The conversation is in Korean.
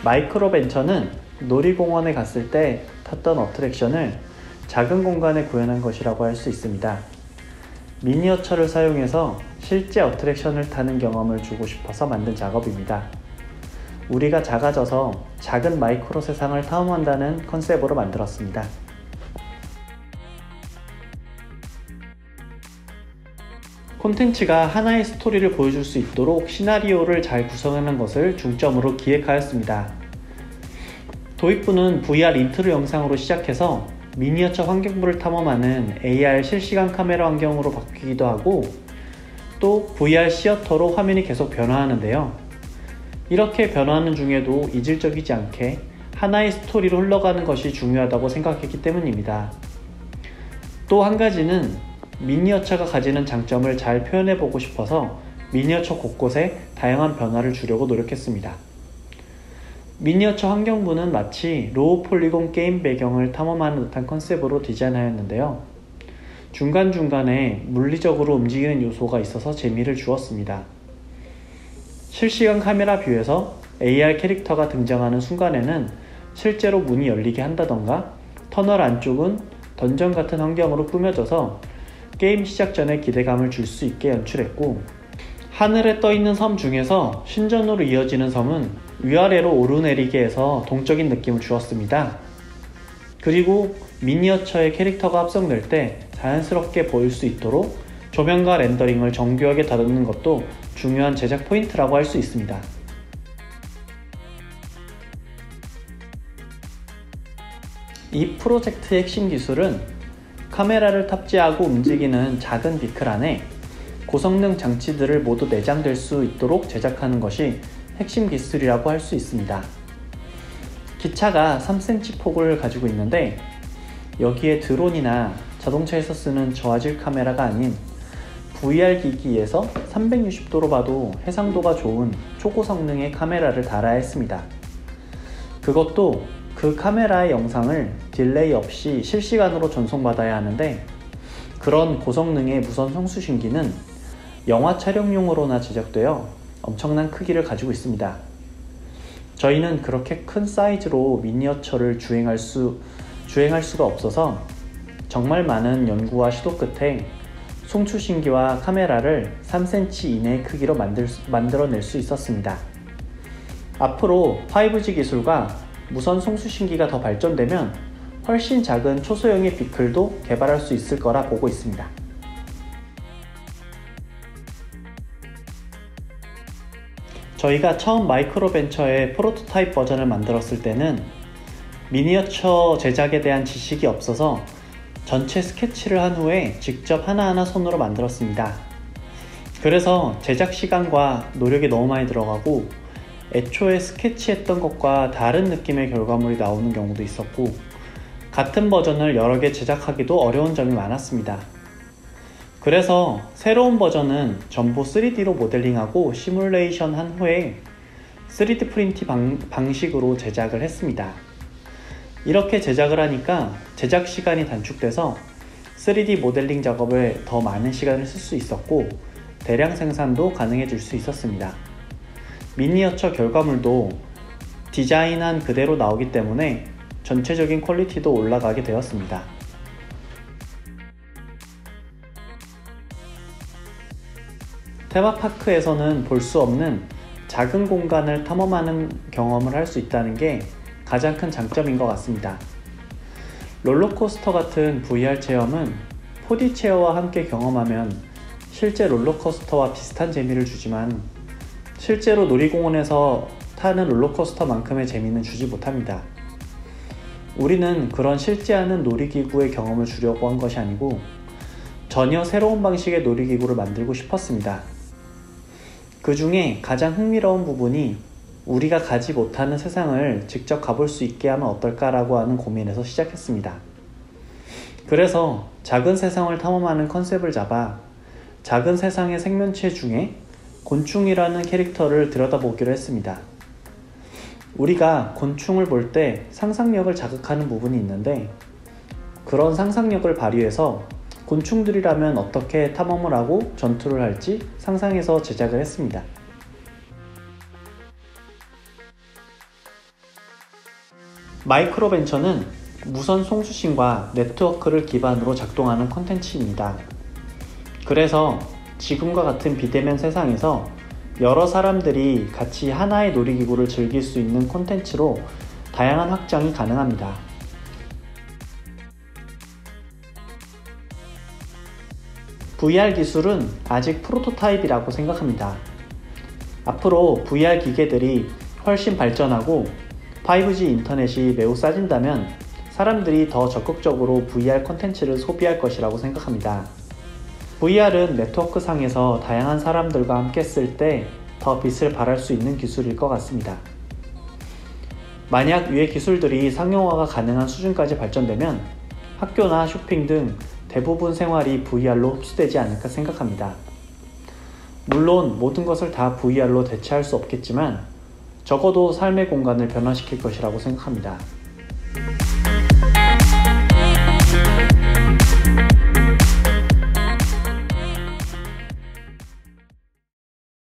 마이크로벤처는 놀이공원에 갔을 때 탔던 어트랙션을 작은 공간에 구현한 것이라고 할 수 있습니다. 미니어처를 사용해서 실제 어트랙션을 타는 경험을 주고 싶어서 만든 작업입니다. 우리가 작아져서 작은 마이크로 세상을 탐험한다는 컨셉으로 만들었습니다. 콘텐츠가 하나의 스토리를 보여줄 수 있도록 시나리오를 잘 구성하는 것을 중점으로 기획하였습니다. 도입부는 VR 인트로 영상으로 시작해서 미니어처 환경부를 탐험하는 AR 실시간 카메라 환경으로 바뀌기도 하고 또 VR 시어터로 화면이 계속 변화하는데요. 이렇게 변화하는 중에도 이질적이지 않게 하나의 스토리로 흘러가는 것이 중요하다고 생각했기 때문입니다. 또 한 가지는 미니어처가 가지는 장점을 잘 표현해보고 싶어서 미니어처 곳곳에 다양한 변화를 주려고 노력했습니다. 미니어처 환경부는 마치 로우 폴리곤 게임 배경을 탐험하는 듯한 컨셉으로 디자인하였는데요. 중간중간에 물리적으로 움직이는 요소가 있어서 재미를 주었습니다. 실시간 카메라 뷰에서 AR 캐릭터가 등장하는 순간에는 실제로 문이 열리게 한다던가 터널 안쪽은 던전 같은 환경으로 꾸며져서 게임 시작 전에 기대감을 줄 수 있게 연출했고 하늘에 떠있는 섬 중에서 신전으로 이어지는 섬은 위아래로 오르내리게 해서 동적인 느낌을 주었습니다. 그리고 미니어처의 캐릭터가 합성될 때 자연스럽게 보일 수 있도록 조명과 렌더링을 정교하게 다루는 것도 중요한 제작 포인트라고 할 수 있습니다. 이 프로젝트의 핵심 기술은 카메라를 탑재하고 움직이는 작은 비클 안에 고성능 장치들을 모두 내장될 수 있도록 제작하는 것이 핵심 기술이라고 할 수 있습니다. 기차가 3cm 폭을 가지고 있는데 여기에 드론이나 자동차에서 쓰는 저화질 카메라가 아닌 VR 기기에서 360도로 봐도 해상도가 좋은 초고성능의 카메라를 달아야 했습니다. 그것도 그 카메라의 영상을 딜레이 없이 실시간으로 전송받아야 하는데 그런 고성능의 무선 송수신기는 영화 촬영용으로나 제작되어 엄청난 크기를 가지고 있습니다. 저희는 그렇게 큰 사이즈로 미니어처를 주행할 수가 없어서 정말 많은 연구와 시도 끝에 송출신기와 카메라를 3cm 이내의 크기로 만들어낼 수 있었습니다. 앞으로 5G 기술과 무선 송수신기가 더 발전되면 훨씬 작은 초소형의 비클도 개발할 수 있을 거라 보고 있습니다. 저희가 처음 마이크로벤처의 프로토타입 버전을 만들었을 때는 미니어처 제작에 대한 지식이 없어서 전체 스케치를 한 후에 직접 하나하나 손으로 만들었습니다. 그래서 제작 시간과 노력이 너무 많이 들어가고 애초에 스케치했던 것과 다른 느낌의 결과물이 나오는 경우도 있었고 같은 버전을 여러 개 제작하기도 어려운 점이 많았습니다. 그래서 새로운 버전은 전부 3D로 모델링하고 시뮬레이션 한 후에 3D 프린팅 방식으로 제작을 했습니다. 이렇게 제작을 하니까 제작 시간이 단축돼서 3D 모델링 작업에 더 많은 시간을 쓸 수 있었고 대량 생산도 가능해질 수 있었습니다. 미니어처 결과물도 디자인한 그대로 나오기 때문에 전체적인 퀄리티도 올라가게 되었습니다. 테마파크에서는 볼 수 없는 작은 공간을 탐험하는 경험을 할 수 있다는 게 가장 큰 장점인 것 같습니다. 롤러코스터 같은 VR 체험은 4D 체어와 함께 경험하면 실제 롤러코스터와 비슷한 재미를 주지만 실제로 놀이공원에서 타는 롤러코스터만큼의 재미는 주지 못합니다. 우리는 그런 실제 하는 놀이기구의 경험을 주려고 한 것이 아니고 전혀 새로운 방식의 놀이기구를 만들고 싶었습니다. 그 중에 가장 흥미로운 부분이 우리가 가지 못하는 세상을 직접 가볼 수 있게 하면 어떨까라고 하는 고민에서 시작했습니다. 그래서 작은 세상을 탐험하는 컨셉을 잡아 작은 세상의 생명체 중에 곤충이라는 캐릭터를 들여다보기로 했습니다. 우리가 곤충을 볼 때 상상력을 자극하는 부분이 있는데 그런 상상력을 발휘해서 곤충들이라면 어떻게 탐험을 하고 전투를 할지 상상해서 제작을 했습니다. 마이크로벤처는 무선 송수신과 네트워크를 기반으로 작동하는 콘텐츠입니다. 그래서 지금과 같은 비대면 세상에서 여러 사람들이 같이 하나의 놀이기구를 즐길 수 있는 콘텐츠로 다양한 확장이 가능합니다. VR 기술은 아직 프로토타입이라고 생각합니다. 앞으로 VR 기계들이 훨씬 발전하고 5G 인터넷이 매우 싸진다면 사람들이 더 적극적으로 VR 콘텐츠를 소비할 것이라고 생각합니다. VR은 네트워크 상에서 다양한 사람들과 함께 쓸 때 더 빛을 발할 수 있는 기술일 것 같습니다. 만약 위의 기술들이 상용화가 가능한 수준까지 발전되면 학교나 쇼핑 등 대부분 생활이 VR로 흡수되지 않을까 생각합니다. 물론 모든 것을 다 VR로 대체할 수 없겠지만 적어도 삶의 공간을 변화시킬 것이라고 생각합니다.